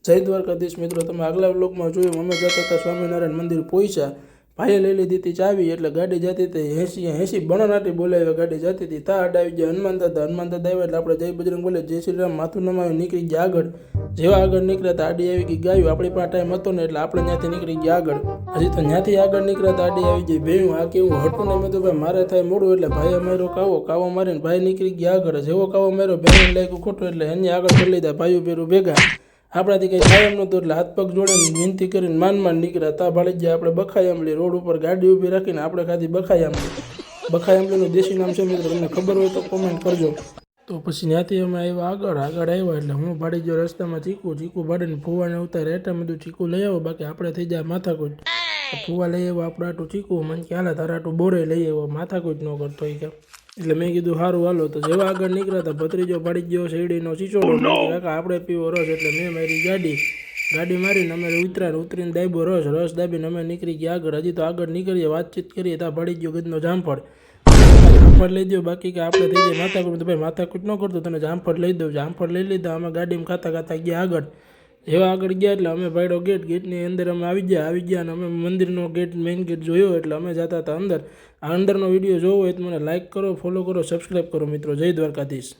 જય દ્વારકાધીશ મિત્રો, તમે આગલા વ્લોગમાં જોયું અમે જતા હતા સ્વામિનારાયણ મંદિર પહોંચ્યા. ભાઈએ લઈ લીધી હતી ચાવી, એટલે ગાડી જતી હતી 80 બણનાટી બોલાવ્યા. ગાડી જતી હતી તા અડ આવી ગયા હનુમાન દાદા આવ્યા એટલે આપણે જય બજરંગ બોલે જય શ્રી રામ માથું નમાવી નીકળી ગયા આગળ. જેવા આગળ નીકળ્યા હતા આડી આવી ગઈ ગાયું. આપણી પાસે ટાઈમ હતો ને એટલે આપણે ત્યાંથી નીકળી ગયા આગળ. હજી તો ત્યાંથી આગળ નીકળ્યા હતા આડી આવી ગઈ ભેયું. આ કેવું હટું ને મેં તો ભાઈ મારે થાય મોડું એટલે ભાઈએ માર્યો કાવો મારીને ભાઈ નીકળી ગયા આગળ. જેવો કાવો માર્યો ભેયું લાગ્યું ખોટું એટલે એની આગળ કરી લીધા ભાઈઓ બેરું ભેગા. આપણાથી કંઈ થાય એમ નહોતું એટલે હાથ પગ જોડીને વિનંતી કરીને માન નીકળ્યા. તા ભાળી ગયા આપણે બખાઈ આંબલી. રોડ ઉપર ગાડી ઊભી રાખીને આપણે ખાધી બખાઈ આંબલી. બખાઈ આંબલીનું દેશી નામ છે મિત્રો, તમને ખબર હોય તો કોમેન્ટ કરજો. તો પછી ત્યાંથી અમે આવ્યા આગળ આવ્યા એટલે હું ભાડી ગયો રસ્તામાં ચીકુ ભાડીને ફૂવાને ઉતારે એટલે બધું ચીકુ લઈ આવો, બાકી આપણે થઈ જાય માથાકૂટ. ફૂવા લઈ આવ્યો આપણે આટું ચીકુ, મને કે હાલે તારા આટું બોરે લઈ આવ્યો, માથાકૂટ ન કરતો એ કે. એટલે મેં કીધું સારું હાલો. તો જેવા આગળ નીકળ્યા હતા ભત્રીજો પાડી ગયો શેરડીનો ચીચોડો. કાકા આપણે પીવો રસ એટલે મેં મારી ગાડી મારીને અમે ઉતરીને દાબ્યો રસ દાબીને અમે નીકળી ગયા આગળ. હજી તો આગળ નીકળીએ વાતચીત કરીએ ત્યાં પડી ગયો ગદનો જામફળ લઈ દો, બાકી કે આપણે થઈ જાય માથાકૂટ. તો ભાઈ માથાકૂટ ન કરતો, તને જામફળ લઈ દઉં. જામફળ લઈ લીધા. અમે ગાડીમાં ખાતા ગયા આગળ. જેવા આગળ ગયા એટલે અમે ભાડ્યો ગેટની અંદર અમે આવી ગયા અને અમે મંદિરનો મેઇન ગેટ જોયો એટલે અમે જતા હતા અંદર. આ અંદરનો વિડીયો જોવો હોય તો મને લાઇક કરો, ફોલો કરો, સબસ્ક્રાઈબ કરો મિત્રો. જય દ્વારકાધીશ.